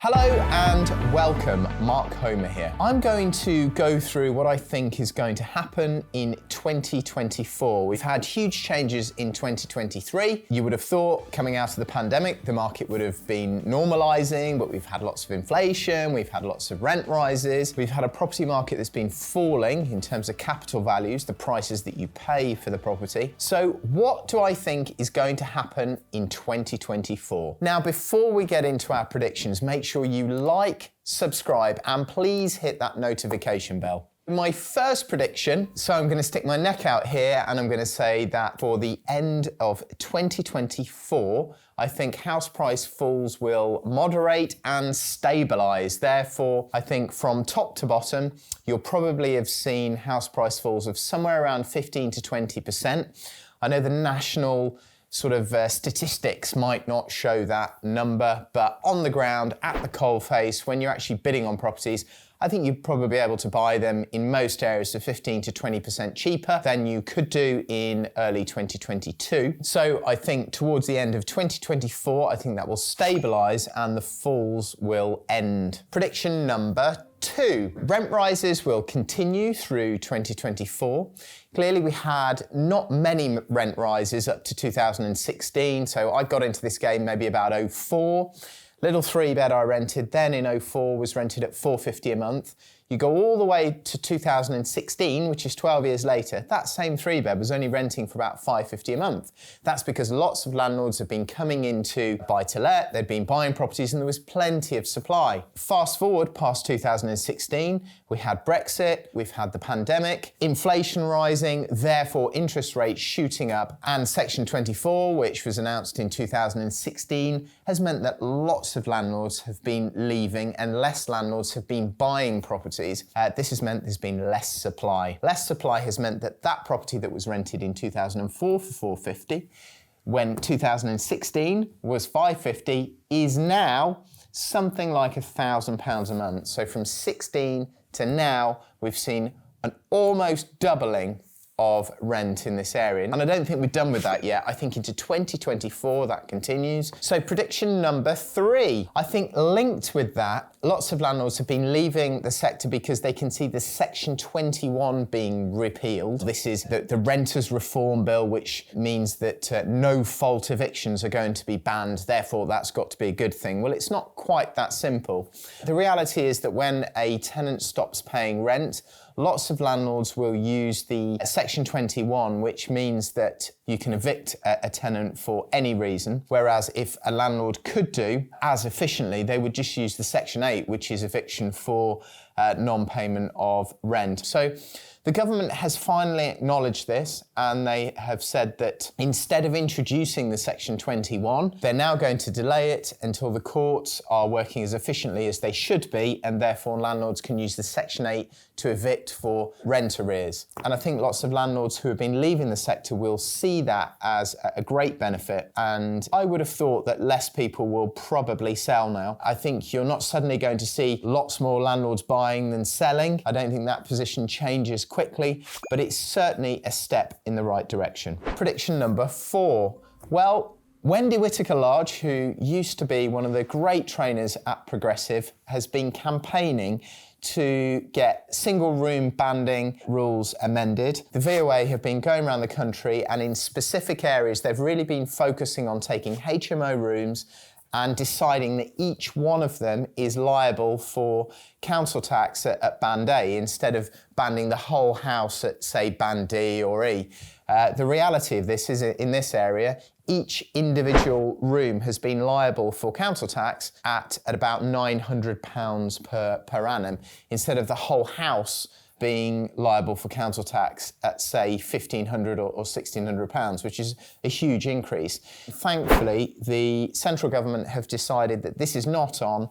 Hello and welcome, Mark Homer here. I'm going to go through what I think is going to happen in 2024. We've had huge changes in 2023. You would have thought coming out of the pandemic, the market would have been normalizing, but we've had lots of inflation, we've had lots of rent rises, we've had a property market that's been falling in terms of capital values, the prices that you pay for the property. So what do I think is going to happen in 2024? Now, before we get into our predictions, make sure you like, subscribe, and please hit that notification bell. My first prediction, so I'm going to stick my neck out here and I'm going to say that for the end of 2024, I think house price falls will moderate and stabilise. Therefore, I think from top to bottom, you'll probably have seen house price falls of somewhere around 15 to 20%. I know the national statistics might not show that number, but on the ground, at the coalface, when you're actually bidding on properties, I think you'd probably be able to buy them in most areas for 15 to 20% cheaper than you could do in early 2022. So I think towards the end of 2024, I think that will stabilise and the falls will end. Prediction number 2, rent rises will continue through 2024. Clearly, we had not many rent rises up to 2016, so I got into this game maybe about 04. Little 3-bed I rented then in 04 was rented at $450 a month. You go all the way to 2016, which is 12 years later, that same 3-bed was only renting for about $550 a month. That's because lots of landlords have been coming into buy-to-let, they'd been buying properties and there was plenty of supply. Fast forward past 2016, we had Brexit, we've had the pandemic, inflation rising, therefore interest rates shooting up, and Section 24, which was announced in 2016, has meant that lots of landlords have been leaving and less landlords have been buying properties. This has meant there's been less supply. Less supply has meant that that property that was rented in 2004 for $450, when 2016 was $550, is now something like £1,000 a month. So from 16 to now, we've seen an almost doubling of rent in this area. And I don't think we're done with that yet. I think into 2024 that continues. So prediction number 3, I think linked with that, lots of landlords have been leaving the sector because they can see the Section 21 being repealed. This is the Renters Reform Bill, which means that no-fault evictions are going to be banned. Therefore, that's got to be a good thing. Well, it's not quite that simple. The reality is that when a tenant stops paying rent, lots of landlords will use the Section 21, which means that you can evict a tenant for any reason, whereas if a landlord could do as efficiently, they would just use the Section 8, which is eviction for non-payment of rent. So the government has finally acknowledged this and they have said that instead of introducing the Section 21, they're now going to delay it until the courts are working as efficiently as they should be, and therefore landlords can use the Section 8 to evict for rent arrears. And I think lots of landlords who have been leaving the sector will see that as a great benefit, and I would have thought that less people will probably sell now. I think you're not suddenly going to see lots more landlords buying than selling. I don't think that position changes quickly, but it's certainly a step in the right direction. Prediction number 4. Well, Wendy Whitaker-Large, who used to be one of the great trainers at Progressive, has been campaigning to get single room banding rules amended. The VOA have been going around the country and in specific areas, they've really been focusing on taking HMO rooms and deciding that each one of them is liable for council tax at Band A instead of banding the whole house at, say, Band D or E. The reality of this is in this area, each individual room has been liable for council tax at about £900 per annum, instead of the whole house being liable for council tax at, say, £1,500 or £1,600, which is a huge increase. Thankfully, the central government have decided that this is not on.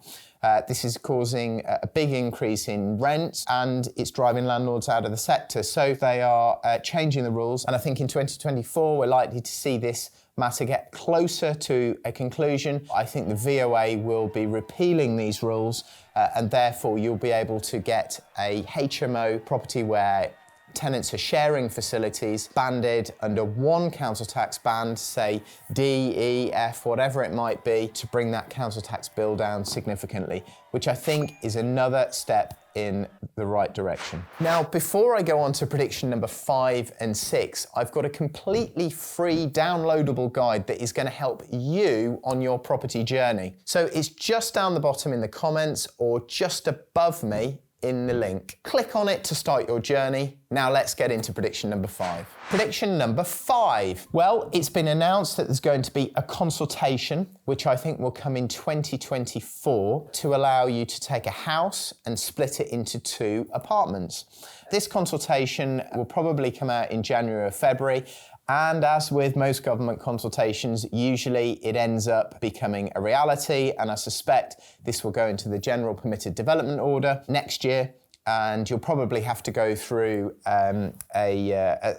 This is causing a big increase in rents and it's driving landlords out of the sector. So they are changing the rules. And I think in 2024, we're likely to see this matter get closer to a conclusion. I think the VOA will be repealing these rules and therefore you'll be able to get a HMO property where tenants are sharing facilities banded under one council tax band, say D, E, F, whatever it might be, to bring that council tax bill down significantly, which I think is another step in the right direction. Now, before I go on to prediction number 5 and 6, I've got a completely free downloadable guide that is going to help you on your property journey. So it's just down the bottom in the comments or just above me in the link. Click on it to start your journey. Now let's get into prediction number 5. Prediction number 5. Well, it's been announced that there's going to be a consultation, which I think will come in 2024, to allow you to take a house and split it into 2 apartments. This consultation will probably come out in January or February. And as with most government consultations, usually it ends up becoming a reality, and I suspect this will go into the General Permitted Development Order next year, and you'll probably have to go through a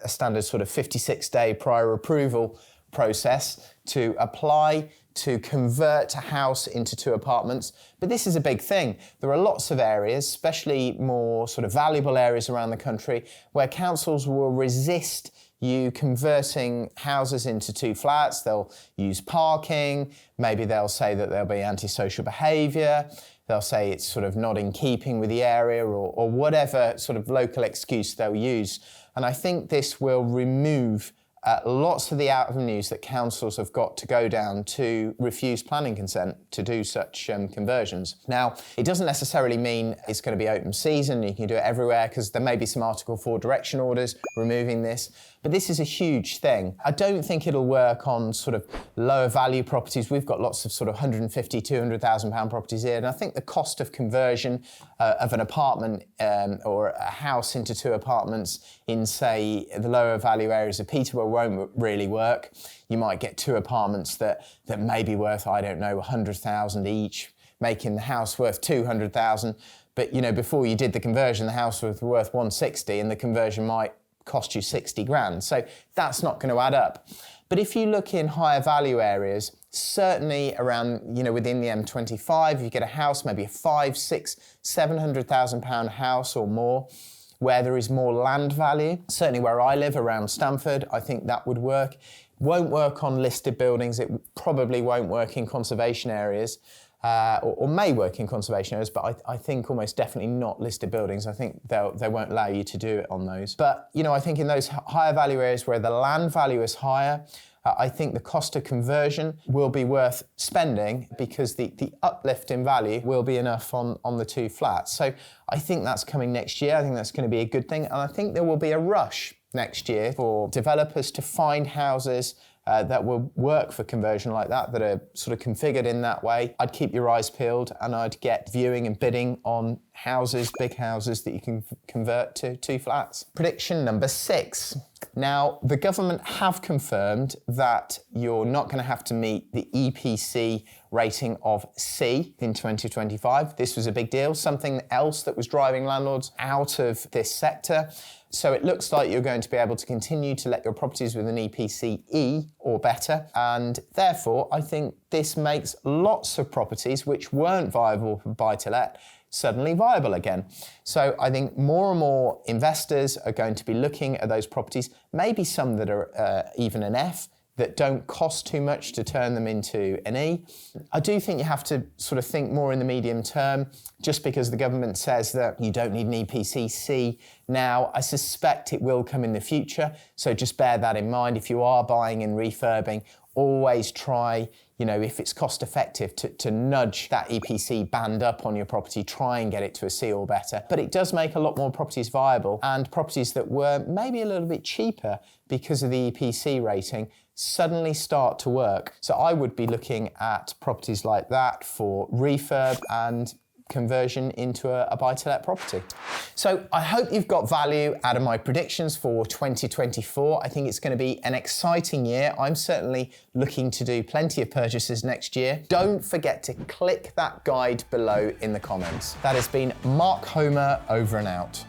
standard sort of 56-day prior approval process to apply to convert a house into 2 apartments. But this is a big thing. There are lots of areas, especially more sort of valuable areas around the country, where councils will resist you converting houses into 2 flats. They'll use parking, maybe they'll say that there'll be antisocial behaviour, they'll say it's sort of not in keeping with the area, or whatever sort of local excuse they'll use. And I think this will remove lots of the avenues that councils have got to go down to refuse planning consent to do such conversions. Now, it doesn't necessarily mean it's going to be open season, you can do it everywhere, because there may be some Article 4 direction orders removing this, but this is a huge thing. I don't think it'll work on sort of lower value properties. We've got lots of sort of 150, 200,000 pound properties here, and I think the cost of conversion of an apartment or a house into 2 apartments in, say, the lower value areas of Peterborough won't really work. You might get 2 apartments that may be worth, I don't know, 100,000 each, making the house worth 200,000. But, you know, before you did the conversion, the house was worth 160 and the conversion might cost you 60 grand. So that's not going to add up. But if you look in higher value areas, certainly around, you know, within the M25, you get a house, maybe a 5, 6, 700,000 pound house or more, where there is more land value. Certainly where I live around Stamford, I think that would work. Won't work on listed buildings. It probably won't work in conservation areas, or may work in conservation areas, but I think almost definitely not listed buildings. I think they won't allow you to do it on those. But, you know, I think in those higher value areas where the land value is higher, I think the cost of conversion will be worth spending because the uplift in value will be enough on the 2 flats. So I think that's coming next year. I think that's going to be a good thing. And I think there will be a rush next year for developers to find houses that will work for conversion like that are sort of configured in that way. I'd keep your eyes peeled and I'd get viewing and bidding on houses, big houses that you can convert to 2 flats. Prediction number 6. Now, the government have confirmed that you're not going to have to meet the EPC rating of C in 2025. This was a big deal, something else that was driving landlords out of this sector. So it looks like you're going to be able to continue to let your properties with an EPC E or better. And therefore, I think this makes lots of properties which weren't viable for buy-to-let suddenly viable again. So I think more and more investors are going to be looking at those properties, maybe some that are even an F, that don't cost too much to turn them into an E. I do think you have to sort of think more in the medium term, just because the government says that you don't need an EPC C now. I suspect it will come in the future, so just bear that in mind. If you are buying and refurbing, always try, you know, if it's cost effective to nudge that EPC band up on your property, try and get it to a C or better. But it does make a lot more properties viable, and properties that were maybe a little bit cheaper because of the EPC rating suddenly start to work. So I would be looking at properties like that for refurb and conversion into a buy-to-let property. So I hope you've got value out of my predictions for 2024. I think it's going to be an exciting year. I'm certainly looking to do plenty of purchases next year. Don't forget to click that guide below in the comments. That has been Mark Homer, over and out.